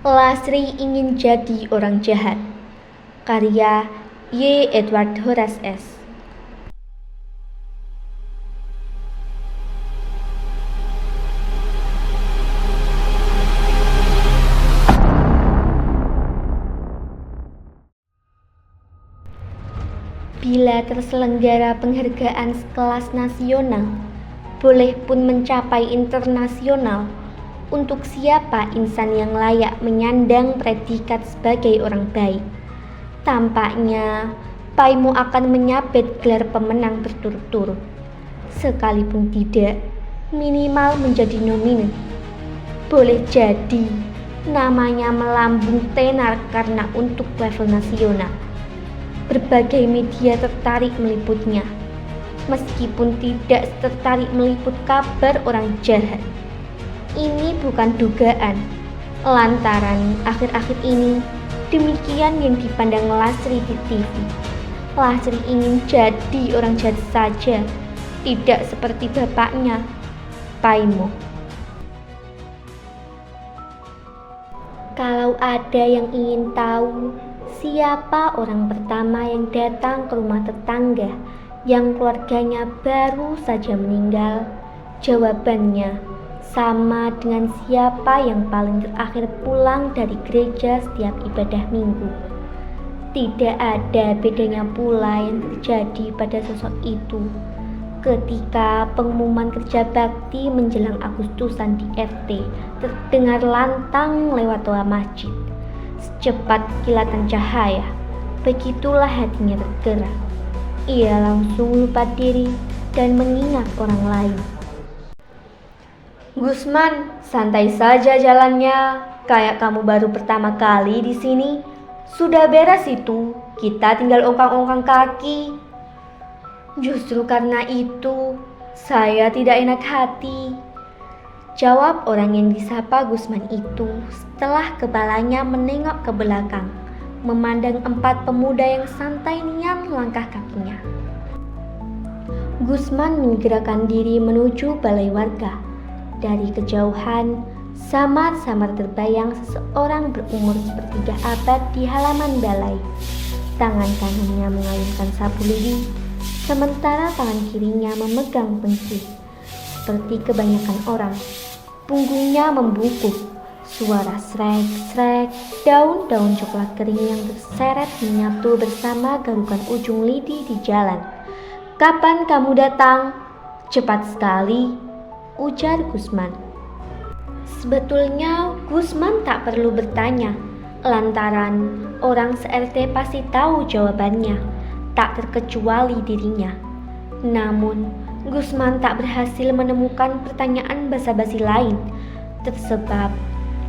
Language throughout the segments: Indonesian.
Lasri ingin jadi orang jahat. Karya Y. Edward Horace S. Bila terselenggara penghargaan sekelas nasional, boleh pun mencapai internasional, untuk siapa insan yang layak menyandang predikat sebagai orang baik? Tampaknya Paimo akan menyabet gelar pemenang berturut-turut. Sekalipun tidak, minimal menjadi nomine. Boleh jadi namanya melambung tenar karena untuk level nasional. Berbagai media tertarik meliputnya, meskipun tidak tertarik meliput kabar orang jahat. Ini bukan dugaan, lantaran akhir-akhir ini demikian yang dipandang Lasri di TV. Lasri ingin jadi orang jahat saja, tidak seperti bapaknya, Paimo. Kalau ada yang ingin tahu siapa orang pertama yang datang ke rumah tetangga yang keluarganya baru saja meninggal, jawabannya sama dengan siapa yang paling terakhir pulang dari gereja setiap ibadah minggu. Tidak ada bedanya pula yang terjadi pada sosok itu ketika pengumuman kerja bakti menjelang Agustusan di RT terdengar lantang lewat toa masjid. Secepat kilatan cahaya, begitulah hatinya tergerak. Ia langsung lupa diri dan mengingat orang lain. Gusman, santai saja jalannya. Kayak kamu baru pertama kali di sini. Sudah beres itu. Kita tinggal ongkang-ongkang kaki. Justru karena itu, saya tidak enak hati, jawab orang yang disapa Gusman itu setelah kepalanya menengok ke belakang, memandang 4 pemuda yang santai nian langkah kakinya. Gusman menggerakkan diri menuju balai warga. Dari kejauhan, samar-samar terbayang seseorang berumur sepertiga abad di halaman balai. Tangan kanannya mengayunkan sapu lidi, sementara tangan kirinya memegang pensil. Seperti kebanyakan orang, punggungnya membungkuk. Suara srek-srek, daun-daun coklat kering yang terseret menyatu bersama garukan ujung lidi di jalan. Kapan kamu datang? Cepat sekali, ujar Gusman. Sebetulnya Gusman tak perlu bertanya, lantaran orang se-RT pasti tahu jawabannya, tak terkecuali dirinya. Namun Gusman tak berhasil menemukan pertanyaan basa-basi lain, tersebab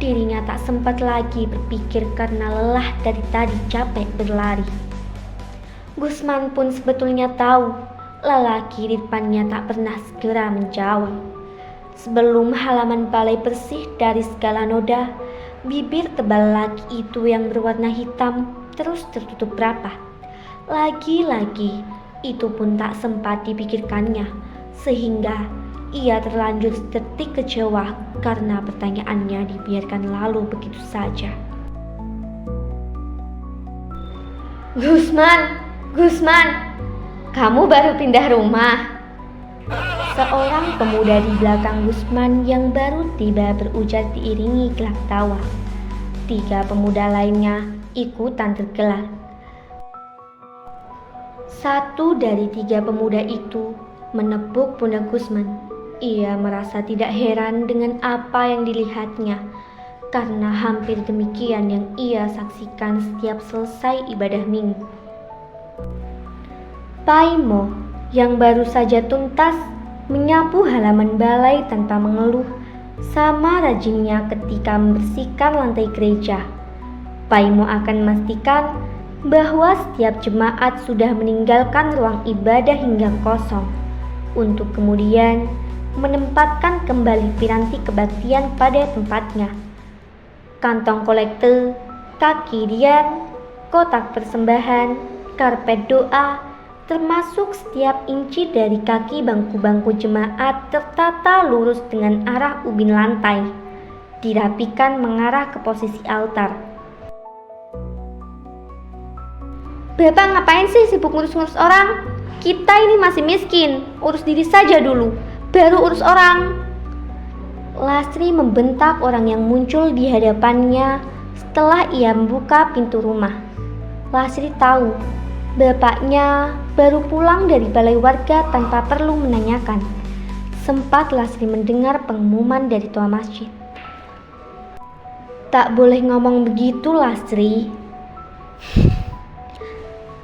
dirinya tak sempat lagi berpikir karena lelah dari tadi capek berlari. Gusman pun sebetulnya tahu lelaki di depannya tak pernah segera menjawab. Sebelum halaman balai bersih dari segala noda, bibir tebal laki itu yang berwarna hitam terus tertutup rapat. Lagi-lagi itu pun tak sempat dipikirkannya, sehingga ia terlanjur sedetik kecewa karena pertanyaannya dibiarkan lalu begitu saja. Gusman, kamu baru pindah rumah? Seorang pemuda di belakang Gusman yang baru tiba berujar diiringi gelak tawa. 3 pemuda lainnya ikutan tergelak. Satu dari 3 pemuda itu menepuk pundak Gusman. Ia merasa tidak heran dengan apa yang dilihatnya, karena hampir demikian yang ia saksikan setiap selesai ibadah minggu. Paimo yang baru saja tuntas menyapu halaman balai tanpa mengeluh, sama rajinnya ketika membersihkan lantai gereja. Paimo akan memastikan bahwa setiap jemaat sudah meninggalkan ruang ibadah hingga kosong, untuk kemudian menempatkan kembali piranti kebaktian pada tempatnya. Kantong kolekte, kaki dian, kotak persembahan, karpet doa, termasuk setiap inci dari kaki bangku-bangku jemaat tertata lurus dengan arah ubin lantai. dirapikan mengarah ke posisi altar. "Bapak ngapain sih sibuk ngurus-ngurus orang? Kita ini masih miskin, urus diri saja dulu, baru urus orang." Lastri membentak orang yang muncul di hadapannya setelah ia membuka pintu rumah. Lastri tahu bapaknya baru pulang dari balai warga tanpa perlu menanyakan. Sempat Lastri mendengar pengumuman dari tua masjid. "Tak boleh ngomong begitu, Lastri."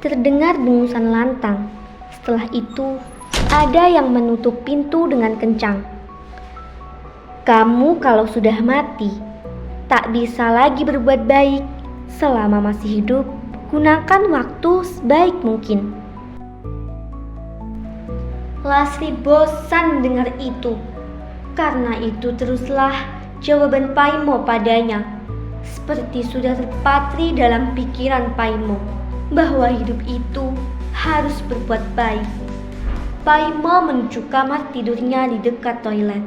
Terdengar dengusan lantang. Setelah itu, ada yang menutup pintu dengan kencang. "Kamu kalau sudah mati, tak bisa lagi berbuat baik. Selama masih hidup, gunakan waktu sebaik mungkin." Lastri bosan dengar itu. Karena itu teruslah jawaban Paimo padanya. Seperti sudah terpatri dalam pikiran Paimo bahwa hidup itu harus berbuat baik. Paimo menuju kamar tidurnya di dekat toilet.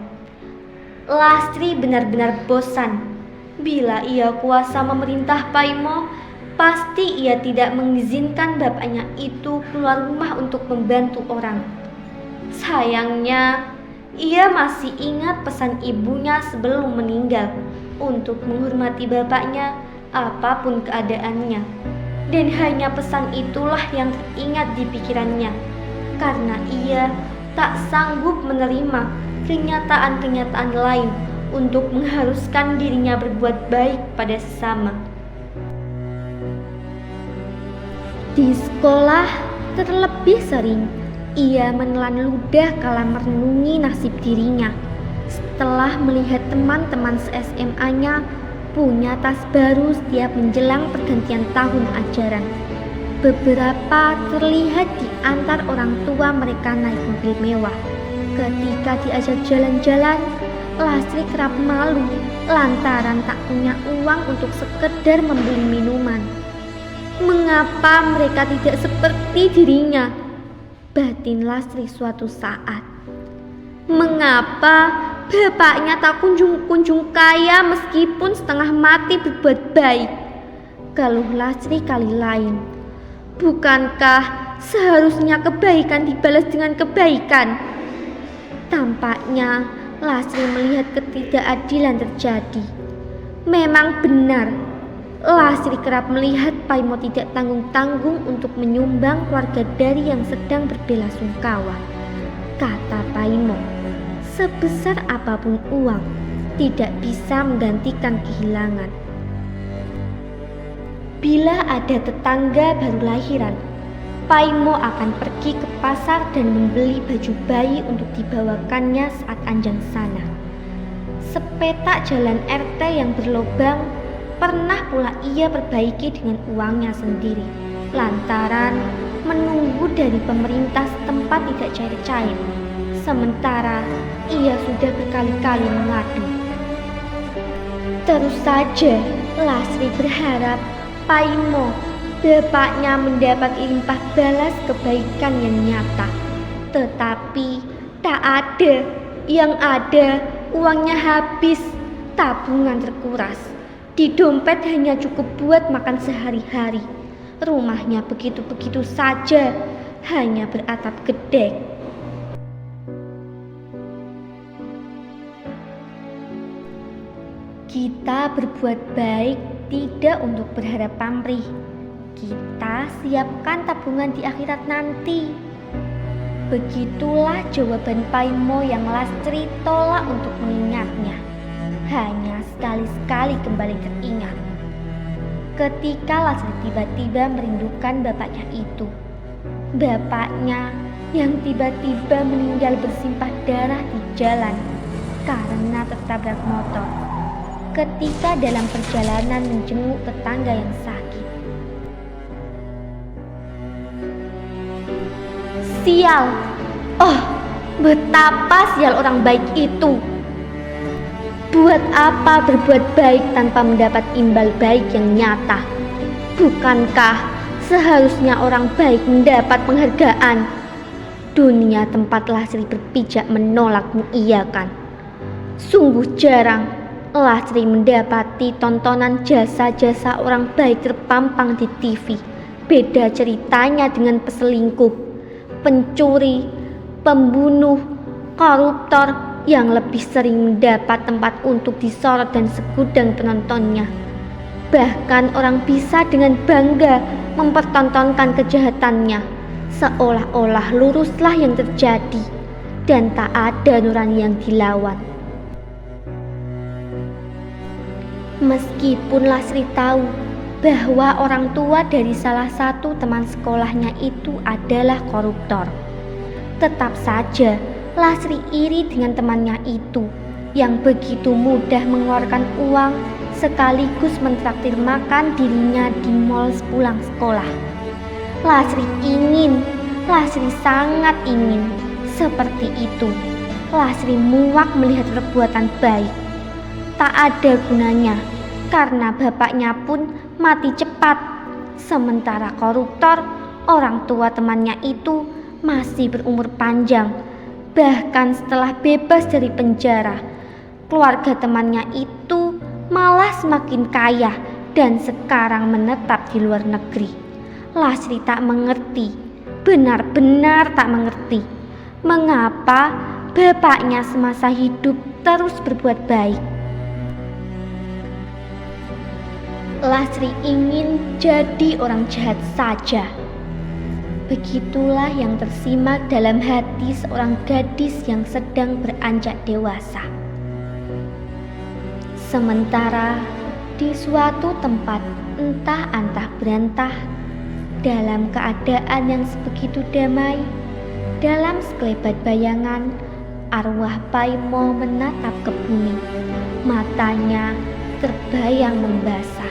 Lastri benar-benar bosan. Bila ia kuasa memerintah Paimo, pasti ia tidak mengizinkan bapaknya itu keluar rumah untuk membantu orang. Sayangnya, ia masih ingat pesan ibunya sebelum meninggal untuk menghormati bapaknya apapun keadaannya. Dan hanya pesan itulah yang teringat di pikirannya, karena ia tak sanggup menerima kenyataan-kenyataan lain untuk mengharuskan dirinya berbuat baik pada sesama. Di sekolah, terlebih sering ia menelan ludah kala merenungi nasib dirinya setelah melihat teman-teman se-SMA-nya punya tas baru setiap menjelang pergantian tahun ajaran. Beberapa terlihat diantar orang tua mereka naik mobil mewah. Ketika diajak jalan-jalan, Lastri kerap malu lantaran tak punya uang untuk sekedar membeli minuman. Mengapa mereka tidak seperti dirinya? Batin Lastri suatu saat. Mengapa bapaknya tak kunjung-kunjung kaya meskipun setengah mati berbuat baik? Keluh Lastri kali lain. Bukankah seharusnya kebaikan dibalas dengan kebaikan? Tampaknya Lastri melihat ketidakadilan terjadi. Memang benar, Lastri kerap melihat Paimo tidak tanggung-tanggung untuk menyumbang keluarga dari yang sedang berbelasungkawa. Kata Paimo, sebesar apapun uang tidak bisa menggantikan kehilangan. Bila ada tetangga baru lahiran, Paimo akan pergi ke pasar dan membeli baju bayi untuk dibawakannya saat anjang sana. Sepetak jalan RT yang berlobang pernah pula ia perbaiki dengan uangnya sendiri, lantaran menunggu dari pemerintah setempat tidak cair-cair. Sementara ia sudah berkali-kali mengadu. Terus saja Lastri berharap Paimo, bapaknya, mendapat limpah balas kebaikan yang nyata. Tetapi tak ada. Yang ada uangnya habis, tabungan terkuras. Di dompet hanya cukup buat makan sehari-hari. Rumahnya begitu-begitu saja, hanya beratap gedek. Kita berbuat baik tidak untuk berharap pamrih. Kita siapkan tabungan di akhirat nanti. Begitulah jawaban Paimo yang Lastri tolak untuk mengingatnya. Hanya sekali-sekali kembali teringat. Ketika Lastri tiba-tiba merindukan bapaknya itu. Bapaknya yang tiba-tiba meninggal bersimpah darah di jalan karena tertabrak motor ketika dalam perjalanan menjenguk tetangga yang sakit. Sial! Oh, betapa sial orang baik itu! Buat apa berbuat baik tanpa mendapat imbal baik yang nyata? Bukankah seharusnya orang baik mendapat penghargaan? Dunia tempat Lastri berpijak menolak mengiyakan. Sungguh jarang Lasri mendapati tontonan jasa-jasa orang baik terpampang di TV. Beda ceritanya dengan peselingkuh, pencuri, pembunuh, koruptor yang lebih sering mendapat tempat untuk disorot dan segudang penontonnya. Bahkan orang bisa dengan bangga mempertontonkan kejahatannya, seolah-olah luruslah yang terjadi dan tak ada nurani yang dilawan. Meskipun Lasri tahu bahwa orang tua dari salah satu teman sekolahnya itu adalah koruptor, tetap saja Lasri iri dengan temannya itu yang begitu mudah mengeluarkan uang sekaligus mentraktir makan dirinya di mall sepulang sekolah. Lasri sangat ingin seperti itu. Lasri muak melihat perbuatan baik. Tak ada gunanya karena bapaknya pun mati cepat. Sementara koruptor, orang tua temannya itu masih berumur panjang. Bahkan setelah bebas dari penjara, keluarga temannya itu malah semakin kaya dan sekarang menetap di luar negeri. Lasri tak mengerti, benar-benar tak mengerti, mengapa bapaknya semasa hidup terus berbuat baik. Lasri ingin jadi orang jahat saja. Begitulah yang tersimak dalam hati seorang gadis yang sedang beranjak dewasa. Sementara di suatu tempat entah-antah berantah, dalam keadaan yang sebegitu damai, dalam sekelebat bayangan, arwah Paimo menatap ke bumi. Matanya terbayang membasah.